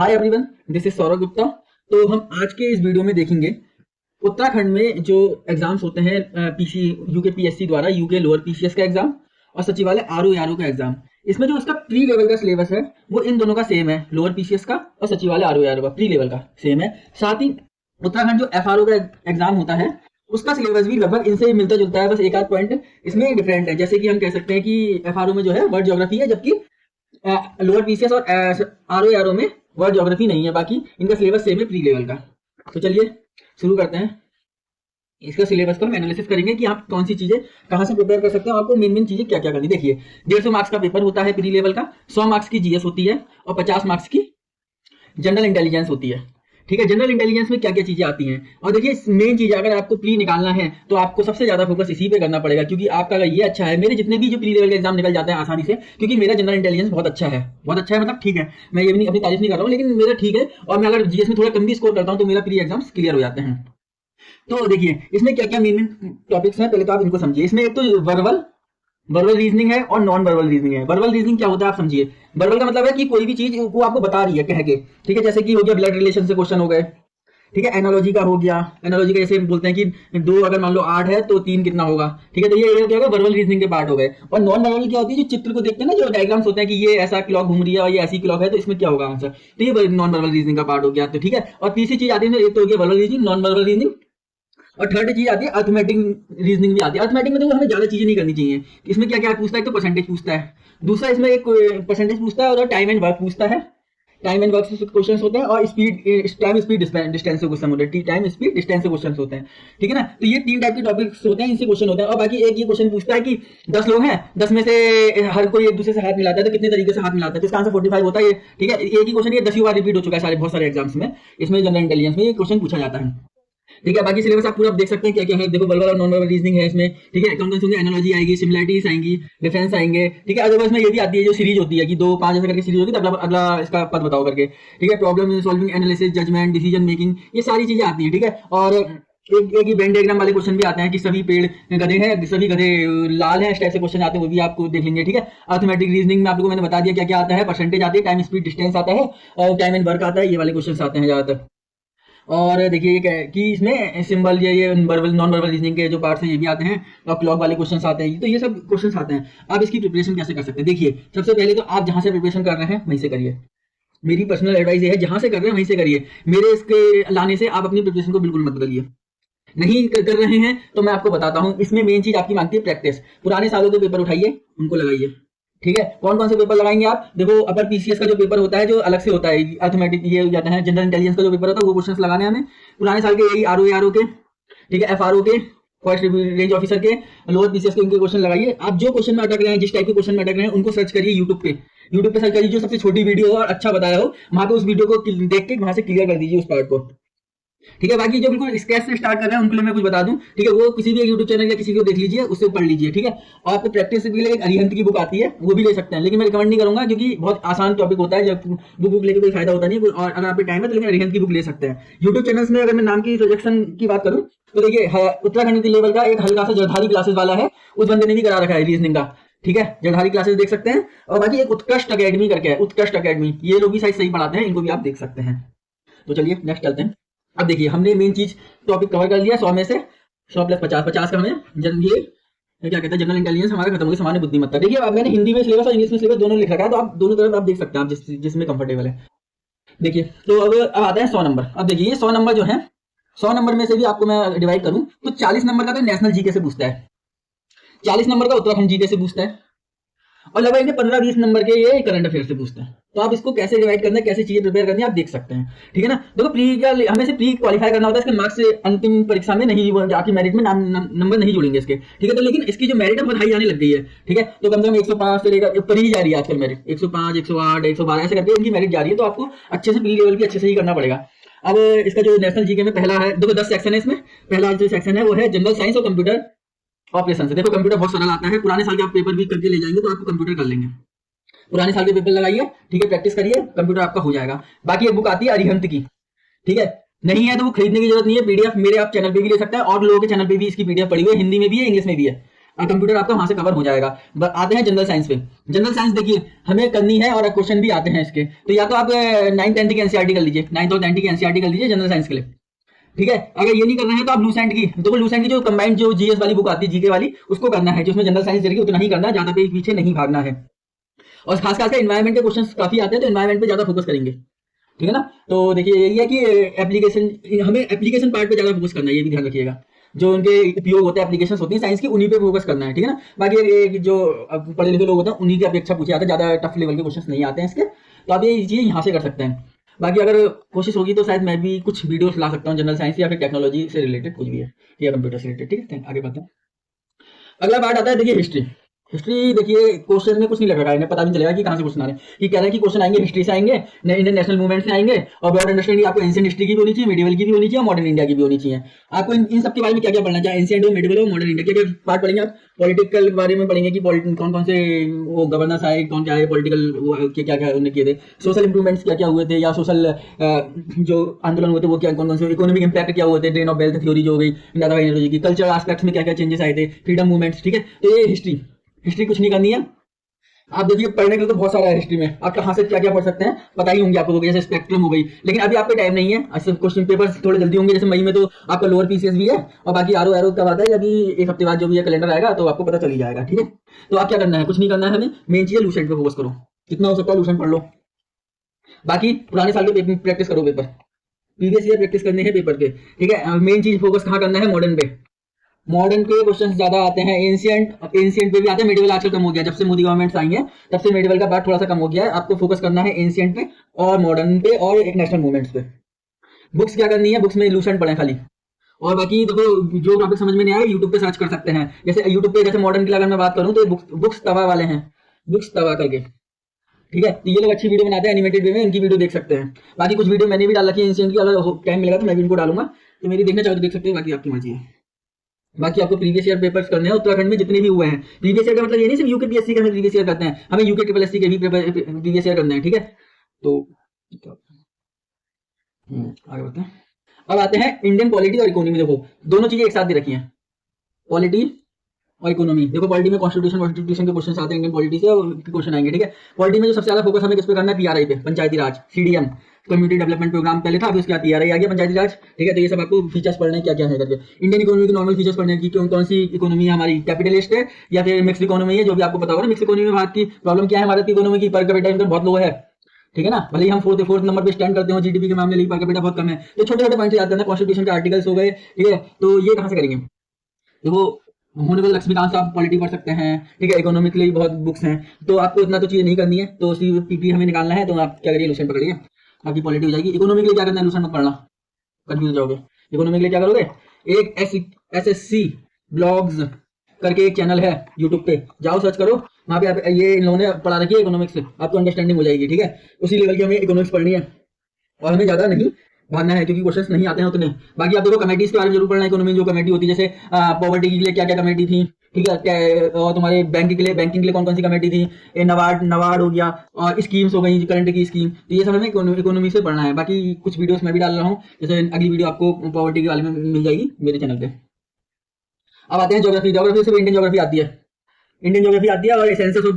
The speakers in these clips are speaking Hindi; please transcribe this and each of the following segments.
Hi everyone, this is Saurabh Gupta. तो हम आज के इस वीडियो में देखेंगे उत्तराखंड में जो एग्जाम्स होते हैं पीसी यूके पीएससी द्वारा यूके लोअर पीसीएस का एग्जाम और सचिवालय आरओ का एग्जाम। इसमें जो उसका प्री लेवल का सिलेबस है वो इन दोनों का सेम है, लोअर पीसीएस का और सचिवालय आरओ का प्री लेवल का सेम है। साथ ही उत्तराखंड जो एफआरओ का एग्जाम होता है उसका सिलेबस भी लगभग इनसे मिलता जुलता है, बस एक आध पॉइंट इसमें डिफरेंट है। जैसे कि हम कह सकते हैं कि एफआरओ में जो है वर्ल्ड ज्योग्राफी है, जबकि लोअर पीसीएस और आरओ में वर्ल्ड ज्योग्राफी नहीं है। बाकी इनका सिलेबस सेम है प्री लेवल का। तो चलिए शुरू करते हैं। इसका सिलेबस को हम एनालिसिस करेंगे कि आप कौन सी चीजें कहां से प्रिपेयर कर सकते हैं और आपको मेन चीजें क्या क्या करनी। देखिए 150 मार्क्स का पेपर होता है प्री लेवल का, 100 मार्क्स की जीएस होती है और 50 मार्क्स की जनरल इंटेलिजेंस होती है। ठीक है, जनरल इंटेलिजेंस में क्या क्या चीजें आती हैं। और देखिए मेन चीज अगर आपको प्री निकालना है तो आपको सबसे ज्यादा फोकस इसी पे करना पड़ेगा, क्योंकि आपका अगर ये अच्छा है, मेरे जितने भी जो प्री लेवल के एग्जाम निकल जाते हैं आसानी से, क्योंकि मेरा जनरल इंटेलिजेंस बहुत अच्छा है, बहुत अच्छा है मतलब ठीक है, मैं ये भी नहीं अपनी तारीफ नहीं कर रहा हूँ, लेकिन मेरा ठीक है। और मैं अगर जीएस में थोड़ा कम भी स्कोर करता हूँ तो मेरा प्री एग्जाम्स क्लियर हो जाते हैं। तो देखिए इसमें क्या क्या मेन टॉपिक्स हैं, पहले तो आप इनको समझिए। इसमें एक तो वर्बल रीजनिंग है और नॉन वर्बल रीजनिंग है। वर्बल रीजनिंग क्या होता है आप समझिए। वर्बल का मतलब है कि कोई भी चीज वो आपको बता रही है कह के, ठीक है। जैसे कि हो गया ब्लड रिलेशन से क्वेश्चन हो गए, ठीक है। एनालॉजी का हो गया, एनालॉजी का जैसे बोलते हैं कि 2 अगर मान लो 8 है तो 3 कितना होगा, ठीक है। तो ये क्या होगा, वर्बल रीजनिंग के पार्ट हो गए। और नॉन वर्बल क्या होती है, जो चित्र को देखते हैं ना, जो डायग्राम्स होते हैं कि ये ऐसा क्लॉक घूम रही है और ये ऐसी क्लॉक है तो इसमें क्या होगा आंसर, तो ये नॉन वर्बल रीजनिंग का पार्ट हो गया। तो ठीक है, और तीसरी चीज आती है, एक तो हो गया verbal reasoning, non verbal reasoning, और थर्ड चीज आती है अर्थमेटिक रीजनिंग भी आती है। अर्थमेटिक में तो हमें ज्यादा चीजें नहीं करनी चाहिए। इसमें क्या क्या पूछता है, तो परसेंटेज पूछता है, दूसरा इसमें एक परसेंटेज पूछता है और टाइम एंड वर्क पूछता है। टाइम एंड वर्क से क्वेश्चन होते हैं और टाइम स्पीड डिस्टेंस से क्वेश्चन होते हैं, टाइम स्पीड डिस्टेंस से क्वेश्चन होते हैं, ठीक है ना। तो ये 3 टाइप के टॉपिक्स होते हैं, इनसे क्वेश्चन होते हैं। और बाकी एक ये क्वेश्चन पूछता है कि 10 लोग हैं, 10 में से हर कोई एक दूसरे से हाथ मिलाता है तो कितने तरीके से हाथ मिलाता है, तो इसका आंसर 45 होता है। ठीक है, एक ही क्वेश्चन ये 10 बार रिपीट हो चुका है बहुत सारे एग्जाम्स में। इसमें जनरल इंटेलिजेंस में ये क्वेश्चन पूछा जाता है, ठीक है। बाकी सिलेबस आप पूरा देख सकते हैं क्या क्या है। देखो वर्बल और नॉन वर्बल रीजनिंग है इसमें, ठीक है। कौन कौन से एनालॉजी आएगी, सिमिलैरिटीज आएंगी, डिफरेंस आएंगे, ठीक है। अदरवाइज में ये भी आती है जो सीरीज होती है कि 2 5 ऐसे करके सीरीज होती है, अगला इसका पद बताओ करके, ठीक है। Problem solving, analysis, judgement, decision making, ये सारी चीजें आती है, ठीक है। और एक ही वेन डायग्राम वाले क्वेश्चन भी आते हैं कि सभी पेड़ गधे हैं, सभी गधे लाल हैं, इस टाइप से क्वेश्चन आते हैं, वो भी आपको देख लेंगे, ठीक है। अर्थमेटिक रीजनिंग में आप लोगों को मैंने बता दिया क्या क्या आता है, परसेंटेज आती है, टाइम स्पीड डिस्टेंस आता है और टाइम एंड वर्क आता है, ये वाले क्वेश्चन आते हैं ज्यादातर। और देखिए ये कि इसमें सिंबल ये वर्बल नॉन वर्बल रीजनिंग के जो पार्ट्स हैं ये भी आते हैं और क्लॉक वाले क्वेश्चंस आते हैं। तो ये सब क्वेश्चंस आते हैं। आप इसकी प्रिपरेशन कैसे कर सकते हैं, देखिए सबसे पहले तो आप जहां से प्रिपरेशन कर रहे हैं वहीं से करिए। मेरी पर्सनल एडवाइस ये है, जहां से कर रहे हैं वहीं से करिए। मेरे इसके लाने से आप अपनी प्रिपरेशन को बिल्कुल मत बदलिए। नहीं कर रहे हैं तो मैं आपको बताता हूं, इसमें मेन चीज आपकी मांगती है प्रैक्टिस। पुराने सालों के पेपर उठाइए, उनको लगाइए, ठीक है। कौन कौन से पेपर लगाएंगे आप, देखो अपर पीसीएस का जो पेपर होता है जो अलग से होता है, अर्थमेटिक ये हो जाता है, जनरल इंटेलिजेंस का जो पेपर होता है वो क्वेश्चंस लगाने हमें पुराने साल के, यही आरओ के, ठीक है, एफआरओ के, फॉरेस्ट रेंज ऑफिसर के, लोअर पीसीएस के, उनके क्वेश्चन लगाइए। आप जो क्वेश्चन में अटक रहे हैं, जिस टाइप के क्वेश्चन में अटक रहे हैं, उनको सर्च करिए यूट्यूब पे सर्च करिए, जो सबसे छोटी वीडियो हो और अच्छा बताया हो, वहां पे उस वीडियो को देख के वहां से क्लियर कर दीजिए उस पार्ट को, ठीक है। बाकी जो बिल्कुल स्क्रैच से स्टार्ट कर रहे हैं उनके लिए मैं कुछ बता दूं, ठीक है, वो किसी भी यूट्यूब चैनल या किसी को देख लीजिए, उससे पढ़ लीजिए, ठीक है। और आपको प्रैक्टिस के लिए एक अरिहंत की बुक आती है, वो भी ले सकते हैं, लेकिन मैं रिकमेंड नहीं करूंगा क्योंकि बहुत आसान टॉपिक होता है, जब बुक लेके कोई फायदा होता नहीं है। और अगर आप पे टाइम है तो लेकिन अरिहंत की बुक ले सकते हैं। यूट्यूब चैनल्स में अगर मैं नाम की सजेक्शन की बात करूं तो देखिए उत्तराखंड के लेवल का एक हल्का सा जलधारी क्लासेस वाला है, उस बंदे ने भी करा रखा है रीजनिंग का, ठीक है। जलधारी क्लासेस देख सकते हैं। और बाकी एक उत्कृष्ट अकेडमी करके है, उत्कृष्ट अकेडमी, ये लोग भी सही पढ़ाते हैं, इनको भी आप देख सकते हैं। तो चलिए नेक्स्ट चलते हैं। अब देखिए हमने मेन चीज टॉपिक कवर कर लिया, 100 में से 100 प्लस 50 का हमें ये क्या कहते हैं, जनरल इंटेलिजेंस हमारा खत्म हो गया, सामान्य बुद्धिमत्ता। देखिए अब मैंने हिंदी में सिलेबस और इंग्लिश में सिलेबस दोनों लिख रखा है, तो आप दोनों तरफ आप देख सकते हैं, आप जिसमें कंफर्टेबल है। देखिए तो अब आता है 100 नंबर। अब देखिए ये 100 नंबर जो है, 100 नंबर में से भी आपको मैं डिवाइड करूं तो 40 नंबर का तो नेशनल जीके से पूछता है, 40 नंबर का उत्तराखंड जीके से पूछता है, और लगभग 15-20 नंबर के ये करंट अफेयर से पूछते हैं। तो आप इसको कैसे डिवाइड करना है, कैसे चीजें प्रिपेयर करनी है, आप देख सकते हैं, ठीक है ना। देखो प्री का हमें से प्री क्वालिफाई करना होता है, इसके मार्क्स से अंतिम परीक्षा में नहीं, आपकी मेरिट में नंबर नहीं जुड़ेंगे इसके, ठीक है। तो लेकिन इसकी जो मेरिट है बहुत हाई आने लग गई है, ठीक है। तो कम से कम 105 से लेकर ऊपर ही जा रही है आजकल मेरिट, 105, 108, 112 ऐसे करके इनकी मेरिट जा रही है। तो आपको अच्छे से प्री लेवल की अच्छे से ही करना पड़ेगा। अब इसका जो नेशनल जीके में पहला है, देखो 10 सेक्शन है इसमें। पहला जो सेक्शन है वो है जनरल साइंस और कंप्यूटर ऑपरेशन से। देखो कंप्यूटर बहुत सरल आता है, पुराने साल के आप पेपर भी करके ले जाएंगे तो आपको कंप्यूटर कर लेंगे। पुराने साल के पेपर लगाइए, ठीक है, प्रैक्टिस करिए, कंप्यूटर आपका हो जाएगा। बाकी एक बुक आती है अरिहंत की, ठीक है, नहीं है तो वो खरीदने की जरूरत नहीं है, पीडीएफ मेरे आप चैनल पे भी ले सकते हैं और लोगों के चैनल पे भी इसकी पीडीएफ पड़ी हुई है, हिंदी में भी है, इंग्लिश में भी है। कंप्यूटर आपका वहां से कवर हो जाएगा। आते हैं जनरल साइंस पे। जनरल साइंस देखिए हमें करनी है और क्वेश्चन भी आते हैं इसके, तो या तो आप 9th 10th की एनसीईआरटी कर लीजिए, 9th और 10th की एनसीईआरटी कर लीजिए जनरल साइंस के लिए, ठीक है। अगर ये नहीं करना है तो आप लूसेंट की, तो लूसेंट की जो कंबाइंड जो जीएस वाली बुक आती है, जीके वाली, उसको करना है, जिसमें जनरल साइंस देखिए उतना ही करना है, ज्यादा पे पीछे नहीं भागना है। और खास करके एनवायरमेंट के क्वेश्चन काफी आते हैं, तो एनवायरमेंट पे ज्यादा फोकस करेंगे, ठीक है ना। तो देखिए यही है कि एप्लीकेशन, हमें एप्लीकेशन पार्ट पे ज्यादा फोकस करना है, ये भी ध्यान रखिएगा। जो उनके उपयोग होते हैं, एप्लीकेशन होती है साइंस की, उन्हीं पे फोकस करना है, ठीक है ना। बाकी जो पढ़े लिखे लोग होते हैं उन्हीं की अपेक्षा पूछे जाते हैं, ज्यादा टफ लेवल के क्वेश्चन नहीं आते हैं इसके, तो आप ये चीज यहाँ से कर सकते हैं। बाकी अगर कोशिश होगी तो शायद मैं भी कुछ वीडियोस ला सकता हूँ जनरल साइंस या फिर टेक्नोलॉजी से रिलेटेड, कुछ भी है या कंप्यूटर से रिलेटेड, ठीक है। आगे बढ़ते हैं। अगला पार्ट आता है देखिए हिस्ट्री। हिस्ट्री देखिए क्वेश्चन में कुछ नहीं लगा, इन्हें पता नहीं चलेगा कि कहाँ से क्वेश्चन आ रहे हैं। कि कह रहे हैं कि क्वेश्चन आएंगे हिस्ट्री से आएंगे, इंडियन नेशनल मूवमेंट से आएंगे, और ब्रॉड अंडरस्टैंडिंग आपको एंशिएंट हिस्ट्री की भी होनी चाहिए, मेडिवल की भी होनी चाहिए, और मॉडर्न इंडिया की भी होनी चाहिए। आपको इन सब के बारे में क्या क्या पढ़ना चाहिए, एंशिएंट हो, मेडिवल हो, मॉडर्न इंडिया, क्या क्या पार्ट पढ़ेंगे आप। पॉलिटिकल बारे में पढ़ेंगे कि कौन कौन से वो गवर्नर्स आए, कौन क्या है, पॉलिटिकल क्या क्या उन्होंने किए थे, सोशल इंप्रूवमेंट्स क्या क्या हुए थे, या सोशल जो आंदोलन हुए थे वो क्या कौन कौन से, इकोनॉमिक इंपैक्ट क्या हुए थे, ड्रेन ऑफ वेल्थ थ्योरी जो हो गई दादा एनर्जी की, कल्चरल एस्पेक्ट्स में क्या क्या चेंजेस आए थे, फ्रीडम मूवमेंट्स, ठीक है। तो ये हिस्ट्री, हिस्ट्री कुछ नहीं करनी है। आप देखिए पढ़ने के लिए तो बहुत सारा है हिस्ट्री में, आप कहाँ से क्या क्या पढ़ सकते हैं पता ही होंगे आपको, जैसे स्पेक्ट्रम हो गई, लेकिन अभी आपके टाइम नहीं है, ऐसे क्वेश्चन पेपर थोड़े जल्दी होंगे, जैसे मई में तो आपका लोअर पीसीएस भी है, और बाकी आरो एरो कब आता है, अभी एक हफ्ते बाद जो भी कैलेंडर आएगा तो आपको पता चल ही जाएगा, ठीक है। तो आप क्या करना है, कुछ नहीं करना है हमें, मेन चीज है लूसेंट पे फोकस करो, जितना हो सकता है लूसेंट पढ़ लो। बाकी पुराने साल के प्रैक्टिस करो, पेपर प्रीवियस ईयर प्रैक्टिस करने हैं पेपर के, ठीक है। मेन चीज फोकस कहाँ करना है, मॉडर्न पे। मॉडर्न के क्वेश्चंस ज्यादा आते हैं, एंशिएंट पे भी आते हैं, मेडिवल आजकल कम हो गया, जब से मोदी गवर्नमेंट आई है तब से मेडिवल का पार्ट थोड़ा सा कम हो गया है। आपको फोकस करना है एंशिएंट पे और मॉडर्न पे और एक नेशनल मूवमेंट्स पे। बुक्स क्या करनी है, बुक्स में लूसेंट पढ़ें खाली, और बाकी देखो जो टॉपिक समझ में नहीं आया यूट्यूब पे सर्च कर सकते हैं। जैसे यूट्यूब पे जैसे मॉडर्न की अगर मैं बात करूँ तो बुक्स तवा वाले हैं, बुक्स तवा करके, ठीक है। तो ये लोग अच्छी वीडियो बनाते हैं एनिमेटेड वे में, इनकी वीडियो देख सकते हैं। बाकी कुछ वीडियो मैंने भी डाल रखी है एंशिएंट की, अगर टाइम मिलेगा तो मैं भी इनको डालूंगा, तो मेरी देखना चाहो तो देख सकते हैं, बाकी आपकी मर्जी है। बाकी आपको प्रीवियस ईयर पेपर्स करने हैं उत्तराखंड में जितने भी हुए हैं। प्रीवियस ईयर का मतलब ये नहीं सिर्फ यूके पीएससी का प्रीवियस ईयर करते हैं, हमें यूके ट्रिपल एससी के भी प्रीवियस ईयर करने हैं, ठीक है। तो आगे बढ़ते हैं। अब आते हैं इंडियन पॉलिटी और इकोनॉमी। देखो दोनों चीजें एक साथ दे रखी हैं, पॉलिटी और इकोनॉमी। देखो पॉलिटी में कॉन्स्टिट्यूशन के क्वेश्चन आते हैं, इंडियन पॉलिटी से क्वेश्चन आएंगे, ठीक है। पॉलिटी में जो सबसे ज्यादा फोकस हमें किस पे करना है, पीआरआई पे, पंचायती राज, सीडीएम, कम्युनिटी डेवलपमेंट प्रोग्राम पहले था, अभी उसके बाद पीआरआई आ गया, पंचायती राज, ठीक है। तो ये सब आपको फीचर्स पढ़ने हैं क्या क्या है करके। इंडियन इकोनॉमी के नॉर्मल फीचर्स पढ़ने की, कौन सी इकोनॉमी है हमारी, कैपिटलिस्ट है या फिर मिक्स इकोनॉमी है, जो भी आपको पता होगा ना। मिक्स इकोनॉमी में भारत की प्रॉब्लम क्या है, भारत की इकोनॉमी की पर कैपिटा इनकम बहुत लो है, ठीक है ना। भले ही हम फोर्थ नंबर पे स्टैंड करते हो जीडीपी के मामले, पर कैपिटा बहुत कम है। तो छोटे छोटे पॉइंट याद करना, कॉन्स्टिट्यूशन के आर्टिकल्स हो गए, ठीक है। तो ये कहाँ से करेंगे, देखो होनेबल लक्ष्मीकांत साहब पॉलिटी पढ़ सकते हैं, ठीक है। इकोनॉमिक के लिए बहुत बुक्स हैं, तो आपको इतना तो चीज़ नहीं करनी है, तो पीपी हमें निकालना है, तो आप क्या करिए लूसेंट पकड़िए, आपकी पॉलिटी हो जाएगी। इकोनॉमिक के लिए क्या करना है, लूसेंट मत पढ़ना, कंफ्यूज जाओगे। इकोनॉमिक के लिए क्या करोगे, एक एसएससी ब्लॉग्स करके एक चैनल है यूट्यूब पे, जाओ सर्च करो, वहाँ पे आप ये इन लोगों ने पढ़ा रखी है इकोनॉमिक्स से, आपको अंडरस्टैंडिंग हो जाएगी, ठीक है। उसी लेवल की हमें इकोनॉमिक्स पढ़नी है और हमें ज्यादा नहीं भागना है, क्योंकि क्वेश्चंस नहीं आते हैं उतने। बाकी आप देखो कमेटीज के बारे में जरूर पढ़ना है, इकोनॉमी जो कमेटी होती है, जैसे पॉवर्टी के लिए क्या क्या कमेटी थी, ठीक है। और तुम्हारे बैंकिंग के लिए कौन कौन सी कमेटी थी, नवाड हो गया, और स्कीम्स हो गई करंट की स्कीम, तो ये सब हमें इकोनॉमी से पढ़ना है। बाकी कुछ वीडियोस मैं भी डाल रहा हूँ, जैसे अगली वीडियो आपको पॉवर्टी के बारे में मिल जाएगी मेरे चैनल पे। अब आते हैं ज्योग्राफी। ज्योग्राफी सिर्फ इंडियन ज्योग्राफी आती है, इंडियन ज्योग्राफी आती है, और सेंसस ऑफ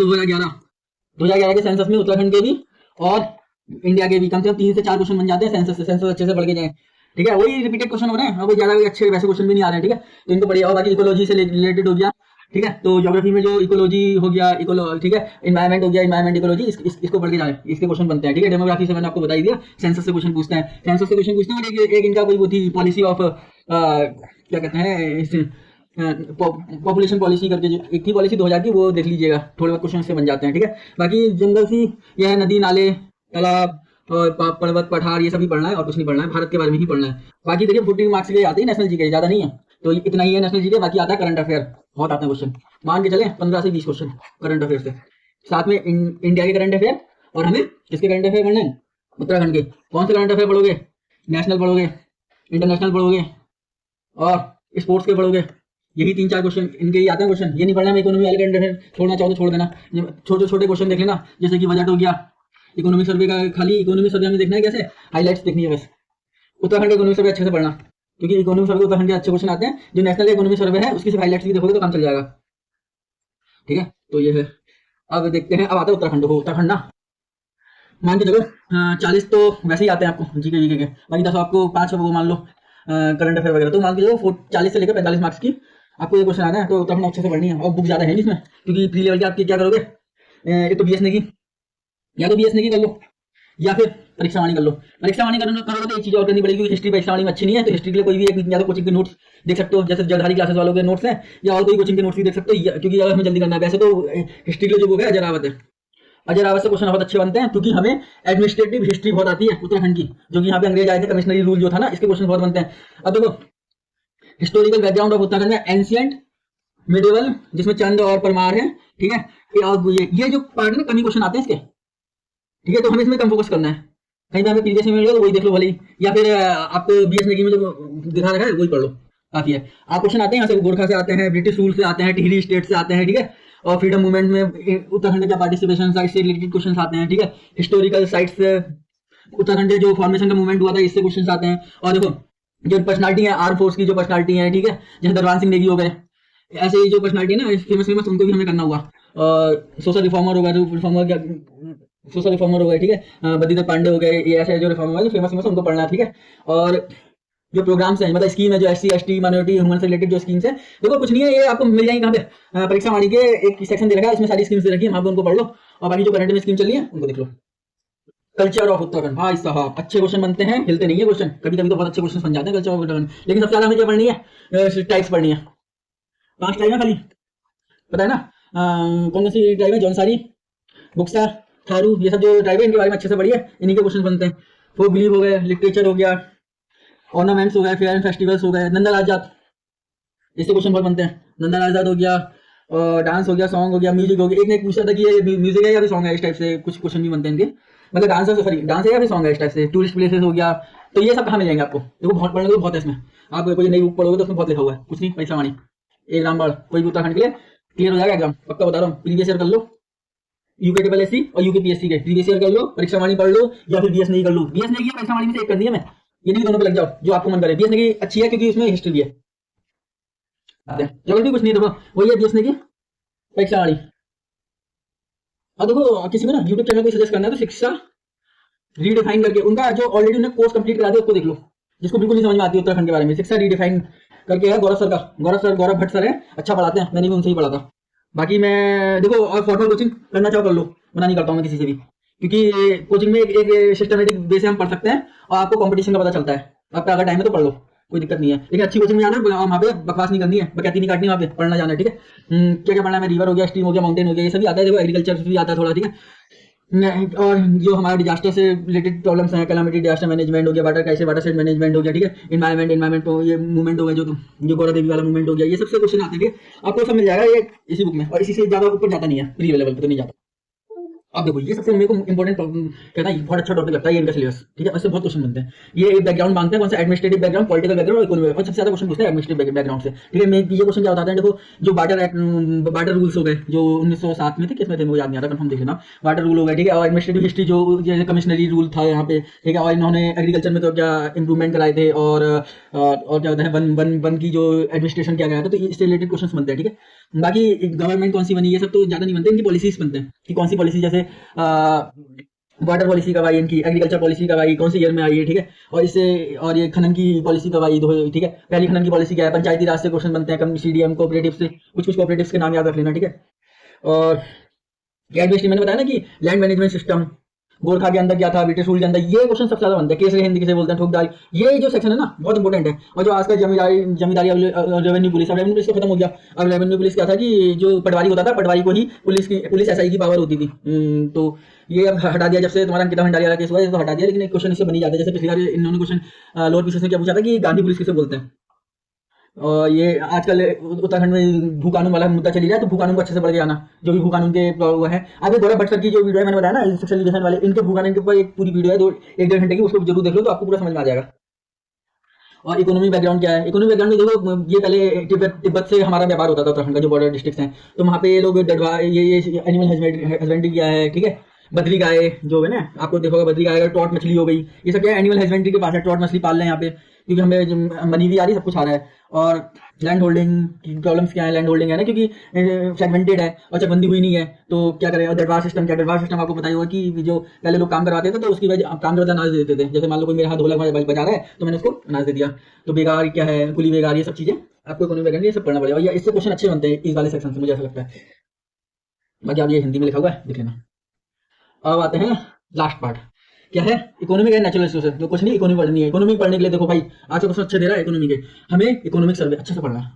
2011 के सेंसस में उत्तराखंड के भी और इंडिया के भी कम से कम 3 से 4 क्वेश्चन बन जाते हैं सेंसस से, सेंसस अच्छे से पढ़ के जाए, ठीक है। वही रिपीटेड क्वेश्चन हो रहे हैं, अब ज्यादा अच्छे वैसे क्वेश्चन भी नहीं आ रहे हैं, ठीक है। तो इनको पढ़िए। और बाकी इकोलॉजी से रिलेटेड हो गया, ठीक है। तो ज्योग्राफी में जो इकोलॉजी हो गया, ठीक है, इन्वायरमेंट हो गया, इन्वायरमेंट इकोलॉजी, इसको पढ़ के जाए, इसके क्वेश्चन बनते हैं, ठीक है। डेमोग्राफी से मैंने आपको बता ही दिया, सेंसस से क्वेश्चन पूछते हैं, सेंसस से क्वेश्चन पूछते हैं। एक इनका कोई वो थी पॉलिसी ऑफ क्या कहते हैं, पॉपुलेशन पॉलिसी करके जो एक थी पॉलिसी 2000 की, वो देख लीजिएगा, थोड़े बहुत क्वेश्चन से बन जाते हैं, ठीक है। बाकी जनरल सी यह है, नदी नाले तालाब और पर्वत पठार, ये सभी पढ़ना है और कुछ नहीं पढ़ना है, भारत के बारे में ही पढ़ना है। बाकी देखिए 40 मार्क्स के आते हैं नेशनल जीके, ज्यादा नहीं है, तो इतना ही है नेशनल जीके। बाकी आता है करंट अफेयर, बहुत आते हैं क्वेश्चन, मान के चले 15 से 20 क्वेश्चन करंट अफेयर से, साथ में इंडिया के करंट अफेयर। और हमें किसके करंट अफेयर पढ़ने हैं, उत्तराखंड के। कौन से करंट अफेयर पढ़ोगे, नेशनल पढ़ोगे, इंटरनेशनल पढ़ोगे और स्पोर्ट्स के पढ़ोगे, यही 3-4 क्वेश्चन इनके ही आते हैं क्वेश्चन। ये नहीं पढ़ना है इकोनॉमी वाले करंट अफेयर, छोड़ना चाहो तो छोड़ देना, छोटे छोटे क्वेश्चन देख लेना, जैसे कि बजट हो गया, इकोनॉमिक सर्वे का, खाली इकोनॉमिक सर्वे हमें देखना है, कैसे हाईलाइट्स देखनी है बस। उत्तराखंड का इकोनॉमिक सर्वे अच्छे से पढ़ना, क्योंकि इकोनॉमिक सर्वे उत्तराखंड के अच्छे क्वेश्चन आते हैं। जो नेशनल इकोनॉमिक सर्वे है उसकी सिर्फ हाईलाइट्स भी देखोगे तो काम चल जाएगा, ठीक है, तो ये है। अब देखते हैं, अब आता है उत्तराखंड। देखो उत्तराखंड ना, मान के चलो 40 तो वैसे ही आते हैं आपको जीके वीके के, बाकी 10 आपको 5 वो मान लो करंट अफेयर वगैरह, तो मान के चलो 40 से लेकर 45 मार्क्स की आपको ये क्वेश्चन आना है। तो उत्तराखंड अच्छे से पढ़नी है, और बुक ज्यादा है नहीं इसमें, क्योंकि प्री लेवल के आपकी क्या करोगे, एक तो बीएसने की, या तो बीएसने की कर लो या फिर परीक्षा वाणी कर लो। परीक्षा वाणी करोगे तो एक चीज और करनी पड़ेगी, क्योंकि हिस्ट्री परीक्षा वाणी में अच्छी नहीं है, तो हिस्ट्री के लिए कोई भी एक या तो कोचिंग के नोट्स देख सकते हो, जैसे जलधारी क्लासेस वालों के नोट्स हैं, या और कोई कोचिंग के नोट्स भी देख सकते हो, क्योंकि अगर हमें जल्दी करना है। वैसे तो हिस्ट्री के लिए जो बुक है अजय रावत है, अजय रावत से क्वेश्चन बहुत अच्छे बनते हैं, क्योंकि हमें एडमिनिस्ट्रेटिव हिस्ट्री बहुत आती है उत्तराखंड की, जो कि यहाँ पे अंग्रेज आए थे, कमिश्नरी रूल जो था ना, इसके क्वेश्चन बहुत बनते हैं। अब देखो हिस्टोरिकल बैकग्राउंड ऑफ उत्तराखंड में एंशियंट, मिडिवल, जिसमें चंद और परमार है, ठीक है, ये जो पार्ट में कमी क्वेश्चन आते हैं इसके, ठीक है, तो हमें इसमें कम फोकस करना है। कहीं पे हमें प्रीवियस में मिल गया तो वही देख लो भले ही, या फिर आपको बीएस नेगी में जो दिखा रखा है वही पढ़ लो, काफी है। आप क्वेश्चन आते हैं यहाँ से, गोरखा से आते हैं, ब्रिटिश रूल से आते हैं, टिहरी स्टेट से आते हैं, ठीक है, और फ्रीडम मूवमेंट में उत्तराखंड का पार्टिसिपेशन साइट से रिलेटेड क्वेश्चन आते हैं, ठीक है, हिस्टोरिकल साइट्स से उत्तराखंड के जो फॉर्मेशन का मूवमेंट हुआ था इससे क्वेश्चन आते हैं। और देखो जो पर्सनालिटी है आर्म फोर्स की, जो पर्सनालिटी है, ठीक है, जैसे दरबान सिंह नेगी हो गए, ऐसे ही जो पर्सनालिटी है ना फेमस उनको भी हमें करना हुआ। और सोशल रिफॉर्मर हो गया, जो रिफॉर्मर क्या सोशल रिफॉर्मर हो गए, ठीक है, बद्रीधर पांडे हो गए, ये ऐसे जो रिफॉर्मर है जो फेमस उनको पढ़ना है, ठीक है। और जो प्रोग्राम्स हैं, मतलब स्कीम है जो एससी एसटी माइनॉरिटी ह्यूमन से रिलेटेड जो स्कीम्स है, देखो कुछ नहीं है, ये आपको मिल जाएंगे कहाँ पे, परीक्षा वाणी के एक सेक्शन दे रखा है, उसमें सारी स्कीम्स दे रखी है, वहां पे उनको पढ़ लो, और बाकी जो करंट में स्कीम चल रही है उनको देख लो। कल्चर ऑफ उत्तराखंड, भाई साहब अच्छे क्वेश्चन बनते हैं, हिलते नहीं है क्वेश्चन, कभी कभी तो बहुत अच्छे क्वेश्चन बन जाते हैं कल्चर ऑफ उत्तराखंड। लेकिन सबसे ज्यादा हमें क्या पढ़नी है, टाइप्स पढ़नी है, 5 टाइप है खाली, पता है ना, कौन सी टाइप है, जौनसारी, बुक्सा, थारू, ये सब जो टाइप है इनके बारे में अच्छे से पढ़िए, इन्हीं के क्वेश्चन बनते हैं। फोक बिलीव हो गए, लिटरेचर हो गया, ऑर्नामेंट्स हो गए, फेयर एंड फेस्टिवल्स हो गए, नंदा आजाद, इससे क्वेश्चन बहुत बनते हैं, नंदा आजाद हो गया, और डांस हो गया, सॉन्ग हो गया, म्यूजिक हो गया। एक ने पूछा था कि ये म्यूजिक है या फिर सॉन्ग है, इस टाइप से कुछ क्वेश्चन भी बनते हैं इनके, मतलब डांस है, सॉरी डांस है या फिर सॉन्ग है, इस टाइप से। टूरिस्ट प्लेसेस हो गया, तो ये सब कहाँ मिलेंगे आपको, देखो बहुत पढ़ने को बहुत है इसमें, आप कोई नई बुक पढ़ोगे तो उसमें बहुत लिखा हुआ है, कुछ नहीं, परीक्षा वाणी एक रामबाड़ कोई भी उत्तराखंड के लिए क्लियर हो जाएगा एग्जाम, पक्का बता रहा हूँ। प्रीवियस ईयर कर लो यूके और यूकेपीएससी के, प्रीवियस ईयर कर लो, परीक्षा वाणी पढ़ लो, या फिर बीएस नहीं कर लो, बीएस नहीं किया परीक्षा वाणी में से एक कर दिया मैं, ये नहीं दोनों पे लग जाओ जो आपको मन करे। बीएस नहीं अच्छी है क्योंकि उसमें हिस्ट्री भी है, जबरदस्ती कुछ नहीं, देखो वही है बीएस नहीं परीक्षा वाणी। अब देखो किसी को ना यूट्यूब चैनल को सजेस्ट करना है तो शिक्षा रीडिफाइन करके, उनका जो ऑलरेडी उन्होंने कोर्स कंप्लीट करा दिया उसको देख लो, जिसको बिल्कुल नहीं समझ में आती है उत्तराखंड के बारे में, शिक्षा रीडिफाइन करके है, गौरव सर का, गौरव भट्ट सर है, अच्छा पढ़ाते हैं, मैंने भी उनसे ही पढ़ा था। बाकी मैं देखो, और फॉर्मल कोचिंग करना चाहो कर लो, मना नहीं करता हूँ मैं किसी से भी, क्योंकि कोचिंग में एक सिस्टमेटिक वे से हम पढ़ सकते हैं, और आपको कंपटीशन का पता चलता है, आपका अगर टाइम है तो पढ़ लो, कोई दिक्कत नहीं है। लेकिन अच्छी कोचिंग में जाना, वहाँ पे बकवास नहीं करनी है, बकैती नहीं काटनी, वहाँ पे पढ़ना जाना है, ठीक है। क्या क्या पढ़ना है, रिवर हो गया, स्ट्रीम हो गया, माउंटेन हो गया, ये सभी आता है, देखो एग्रीकल्चर भी आता है थोड़ा, ठीक है। और जो हमारा डिजास्टर से रिलेटेड प्रॉब्लम्स हैं, कैलामिटी डिजास्टर मैनेजमेंट हो गया, water crisis water set management हो गया, ठीक है, इन्वायरमेंट तो ये मूवमेंट हो गया, जो गौरा देवी वाला मूवमेंट हो गया, ये सबसे क्वेश्चन आते हैं, आपको सब मिल जाएगा ये इसी बुक में, और इसी से ज्यादा ऊपर जाता नहीं है, प्री लेवल पे तो नहीं जाता। अब देखो ये सबसे मेरे को इंपॉर्टेंट कहता है, बहुत अच्छा टॉपिक लगता है ये इनका सिलेबस, ठीक है, उससे बहुत क्वेश्चन बनते हैं। ये एक बैकग्राउंड मांगते हैं, कौन सा, एडमिनिस्ट्रेटिव बैकग्राउंड, पॉलिटिकल बैकग्राउंड और इकोनॉमिक, और सबसे ज्यादा क्वेश्चन पूछते हैं एडमिनिस्ट्रेटिव बैकग्राउंड से, ठीक है। मैं ये क्वेश्चन क्या बताते हैं, देखो जो बार्टर रूल्स हो गए जो 1907 में थे, किसमें थे मुझे याद नहीं आ रहा, कंफर्म देख लेना, बार्टर रूल हो गए, ठीक है, और एडमिनिस्ट्रेटिव हिस्ट्री जो जैसे कमिश्नरी रूल था यहाँ पे, ठीक है, और इन्होंने एग्रीकल्चर में तो क्या इंप्रूवमेंट कराए थे, और क्या होता है वन की जो एडमिनिस्ट्रेशन किया गया था, तो इससे रिलेटेड क्वेश्चन बनते हैं, ठीक है। बाकी गवर्नमेंट कौन सी बनी, ये सब तो ज्यादा नहीं बनते, इनकी पॉलिसीज बनते हैं कि कौन सी पॉलिसी, जैसे वाटर पॉलिसी कब आई, इनकी एग्रीकल्चर पॉलिसी कब आई, कौन से ईयर में आई है, ठीक है, और इससे और ये खनन की पॉलिसी कब आई, ठीक है, पहली खनन की पॉलिसी क्या है, पंचायती राज से क्वेश्चन बनते हैं, सीडीएम कोऑपरेटिव से, कुछ कोऑपरेटिव्स के नाम याद रख लेना, ठीक है। और एडमिनिस्ट्रेशन मैंने बताया ना कि लैंड मैनेजमेंट सिस्टम, गोरखा के अंदर क्या था, ब्रिटिश रूल के अंदर, ये क्वेश्चन सबसे ज्यादा बनते हैं। केसरी हिंदी किसे बोलते हैं, ठोकदारी, ये जो सेक्शन है ना बहुत इंपॉर्टेंट है। और जो आज का जमींदारी रेवेन्यू पुलिस, अब रेवेन्यू पुलिस तो खत्म हो गया, अब रेवेन्यू पुलिस क्या था कि जो पटवारी होता था, पटवारी को ही पुलिस एसआई की पावर होती थी, तो ये अब हटा दिया, जब से तुम्हारा अंकिता भंडारी वाला केस हुआ है तो हटा दिया। लेकिन एक क्वेश्चन इससे बनी जाता है, जैसे पिछली बार इन्होंने क्वेश्चन लोअर पीसीएस ने क्या पूछा था कि गांधी पुलिस किसे बोलते हैं। और ये आजकल उत्तराखंड में भू कानून वाला मुद्दा चली रहा है, तो भू कानून को अच्छे से पढ़ के आना, जो भी भू कानून के वो है। आगे गौरव भट्ट सर की जो वीडियो है मैंने बताया ना सेक्शन एलिगेशन वाले, इनके भू कानून के ऊपर एक पूरी वीडियो है 1-1.5 घंटे की, उसको जरूर देख लो तो आपको पूरा समझ में आ जाएगा। और इकोनॉमी बैकग्राउंड क्या है, इकोनॉमी बैकग्राउंड में देखो, ये पहले तिब्बत से हमारा व्यापार होता था उत्तराखंड का, जो बॉर्डर डिस्ट्रिक्ट हैं, तो वहाँ पे लोग ये एनिमल हस्बेंड्री किया है, ठीक है, बद्री गाय जो है ना, आपको देखोगे बद्री गाय, ट्रॉट मछली हो गई, ये सब क्या है एनिमल हस्बेंड्री के पास है, ट्रॉट मछली पाल रहे हैं यहाँ पे, क्योंकि हमें मनी भी आ रही है, सब कुछ आ रहा है। और लैंड होल्डिंग की प्रॉब्लम्स क्या है, लैंड होल्डिंग है ना, क्योंकि सेगमेंटेड है और चकबंदी हुई नहीं है, तो क्या करेगा। दरबार सिस्टम क्या, दरबार सिस्टम आपको पता ही होगा कि जो पहले लोग काम करवाते थे तो उसकी वजह काम करवाते अनाज दे देते थे। जैसे मान लो कोई मेरे हाथ ढोलक बजा रहा है तो मैंने उसको अनाज दे दिया, तो बेकार क्या है, कुली बेकार, ये सब चीजें आपको इकोनॉमी वगैरह ये सब पढ़ना पड़ेगा, या इससे क्वेश्चन अच्छे बनते हैं इस वाले सेक्शन से, मुझे ऐसा लगता है। बाकी आप ये हिंदी में लिखा हुआ है देख लेना। अब आते हैं लास्ट पार्ट, क्या है, इकोनॉमिक एंड नेचुरल रिसोर्सेज। तो कुछ नहीं, इकोनॉमी पढ़नी है। इकोनॉमिक पढ़ने के लिए देखो भाई, आज का क्वेश्चन अच्छे दे रहा है इकोनॉमी के, हमें इकोनॉमिक सर्वे अच्छे से पढ़ना है।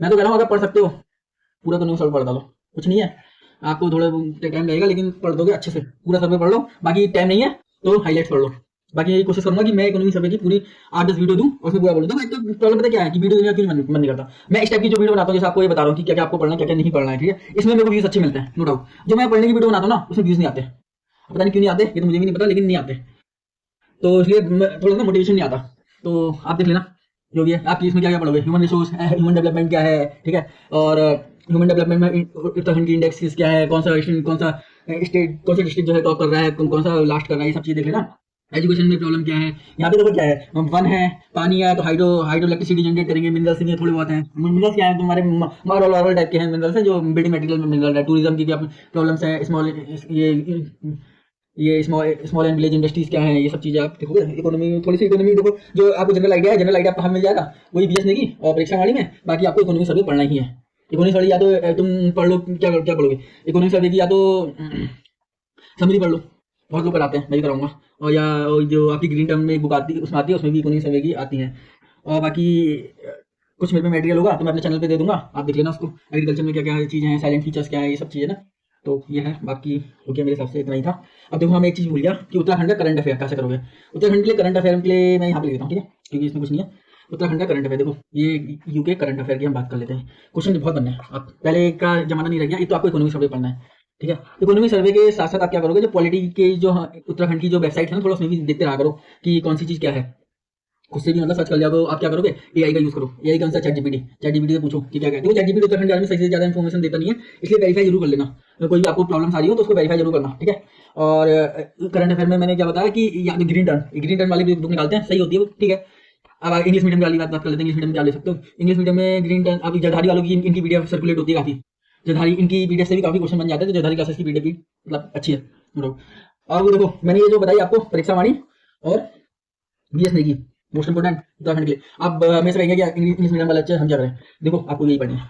मैं तो कह रहा हूँ अगर पढ़ सकते हो पूरा इकोनॉमिक सर्वे पढ़ डालो, कुछ नहीं है, आपको थोड़ा टाइम लगेगा लेकिन पढ़ दोगे अच्छे से, पूरा सर्वे पढ़ लो। बाकी टाइम नहीं है तो हाईलाइट्स पढ़ लो। बाकी यही कोशिश करूंगा कि मैं इकोनॉमिक सर्वे की पूरी 8-10 वीडियो दूं और उसमें पूरा बोलूँ। तो एक तो प्रॉब्लम पता क्या है कि वीडियो देने का क्यों मन नहीं करता। मैं इस टाइप की जो वीडियो बनाता हूँ, जैसे आपको ये बता रहा हूँ कि क्या क्या आपको पढ़ना है, क्या क्या नहीं पढ़ना है, ठीक है, इसमें मेरे को व्यूज अच्छे मिलते हैं, नो डाउट। जो मैं पढ़ने की वीडियो बनाता हूँ ना, उसमें व्यूज नहीं आते, पता नहीं क्यों नहीं आते, ये तो मुझे भी नहीं पता, लेकिन नहीं आते, तो इसलिए थोड़ा सा मोटिवेशन नहीं आता। तो आप देख लेना जो भी है, आप इसमें क्या क्या पढ़ोगे, ह्यूमन रिसोर्स, ह्यूमन डेवलपमेंट क्या है, ठीक है, और ह्यूमन डेवलपमेंट में उत्तराखंड की इंडेक्स क्या है, कौन सा स्टेट, कौन सा डिस्ट्रिक्ट जो है टॉप कर रहा है, कौन सा लास्ट कर रहा है, ये सब चीज देख लेना। एजुकेशन में प्रॉब्लम क्या है, यहाँ पे देखो क्या है, वन है, पानी है तो हाइड्रो इलेक्ट्रिसिटी जनरेट करेंगे, मिनरल्स ये थोड़े बहुत हैं। मिनरल्स क्या है, तुम्हारे मार्बल टाइप के हैं मिनरल्स हैं, जो बिल्डिंग मटेरियल में मिनरल है। टूरिज्म की क्या प्रॉब्लम्स है, ये स्मॉल एंड विलेज इंडस्ट्रीज क्या है, ये सब चीजें आप देखोगे। इकोनॉमी, थोड़ी सी इकोनॉमी देखो, जो आपको जनरल आइडिया है, जनरल आइडिया आपको मिल जाएगा वही बीएस नेगी और परीक्षा वाली में। बाकी आपको इकोनॉमी सर्वे पढ़ना ही है। इकोनॉमी सर्वे या तो तुम पढ़ लो, क्या पढ़ोगे इकोनॉमी सर्वे की, या तो समरी पढ़ लो, बहुत लोग कराते हैं, मैं भी कराऊंगा। और या जो आपकी ग्रीन टर्म में बुक आती है उसमें आती है, उसमें भी इकोनॉमी सर्वे की आती है। और बाकी कुछ मेरे पे मटेरियल होगा तो मैं अपने चैनल पे दे दूंगा, आप देख लेना उसको। एग्रीकल्चर में क्या क्या चीज़ें हैं, साइलेंट फीचर्स क्या है, ये सब चीज़ें ना, तो ये है। बाकी ओके, मेरे हिसाब से इतना ही था। अब देखो, हम एक चीज़ भूल गया कि उत्तराखंड का करंट अफेयर कैसे करोगे। उत्तराखंड के लिए करंट अफेयर के लिए मैं यहाँ पे लिख देता हूँ, ठीक है, क्योंकि इसमें कुछ नहीं है। उत्तराखंड का करंट अफेयर देखो, ये यूके करंट अफेयर की हम बात कर लेते हैं। क्वेश्चन बहुत बनने हैं, आप पहले का जमाना नहीं रह गया, ये तो आपको इकोनॉमिक सर्वे पढ़ना है, ठीक है। इकोनॉमिक सर्वे के साथ साथ आप क्या करोगे, जो पॉलिटी के जो उत्तराखंड की जो वेबसाइट है ना, थोड़ा उसमें भी देखते रहा करो कि कौन सी चीज़ क्या है, खुद से भी मतलब सर्च कर लिया करो। आप क्या करोगे, एआई का यूज करो। एआई का आंसर चैट जीपीटी से पूछो कि क्या क्या है। देखो चैट जीपीटी उत्तराखंड के बारे में सही से ज़्यादा इन्फॉर्मेशन देता नहीं है, इसलिए वेरीफाई जरूर कर लेना। तो कोई भी आपको प्रॉब्लम आ रही हो तो उसको वेरीफाई जरूर करना, ठीक है। और करंट अफेयर में मैंने क्या बताया कि या तो ग्रीन टर्न वाली भी बुक निकालते हैं, सही होती है वो, ठीक है। अब इंग्लिश मीडियम वाली बात कर लेते हैं। इंग्लिश मीडियम में क्या ले सकते हो, इंग्लिश मीडियम में ग्रीन टर्न, अभी जरधारी वालों की इनकी पीडीएफ सर्कुलेट होती है काफी। जरधारी इनकी पीडीएफ से भी काफी क्वेश्चन बन जाते हैं, तो जरधारी क्लासेस की पीडीएफ भी मतलब अच्छी है। अब देखो, मैंने ये जो बताई आपको परीक्षा वाणी और BS Negi most important Uttarakhand के लिए। अब मैं से कहेंगे कि इंग्लिश मीडियम वाला अच्छा हम क्या करें, देखो आपको यही पढ़नी है।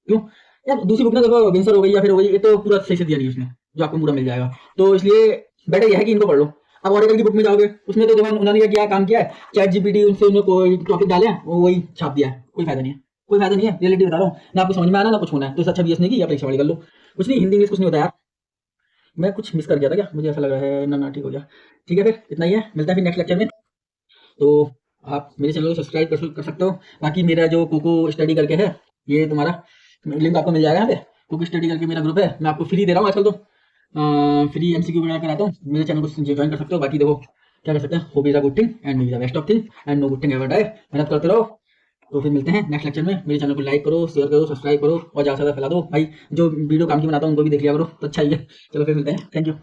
क्यों यार, दूसरी बुक ना देखो, विंसर हो गई या फिर हो गई, ये तो पूरा सही से दिया नहीं उसमें, जो आपको पूरा मिल जाएगा। तो इसलिए बेटर यह है कि इनको पढ़ लो। अब ऑरेकल की बुक में जाओगे, उसमें तो देखो उन्होंने क्या काम किया है, चैट जीपीटी उनसे उन्होंने कोई टॉपिक डाले हैं, वो वही छाप दिया है। कोई फायदा नहीं है, कोई फायदा नहीं है, रियलिटी बता रहा हूँ ना, आपको समझ में आना ना कुछ होना है। तो अच्छा बीएस नेगी या परीक्षा वाली कर लो, कुछ नहीं, हिंदी इंग्लिश कुछ नहीं होता यार। मैं कुछ मिस कर गया था क्या, मुझे ऐसा लग रहा है। ना ठीक हो गया, ठीक है, फिर इतना ही है, मिलता है फिर नेक्स्ट लेक्चर में। तो आप मेरे चैनल को सब्सक्राइब कर सकते हो। बाकी मेरा जो कोको स्टडी करके है, ये तुम्हारा लिंक आपको मिल जाएगा यहाँ पे। कोको स्टडी करके मेरा ग्रुप है, मैं आपको फ्री दे रहा हूँ आजकल, तो फ्री एमसीक्यू बना कराता हूँ। मेरे चैनल को ज्वाइन कर सकते हो। बाकी देखो क्या कर सकते हैं, hope is a good thing and may be the best of thing and no good thing ever die. मेहनत करते रहो। तो फिर मिलते हैं नेक्स्ट लेक्चर में। मेरे चैनल को लाइक करो, शेयर करो, सब्सक्राइब करो और ज़्यादा से ज़्यादा फैला दो भाई। जो वीडियो काम की बनाता हूँ उनको भी देख लिया करो, तो अच्छा ही है। चलो फिर मिलते हैं, थैंक यू।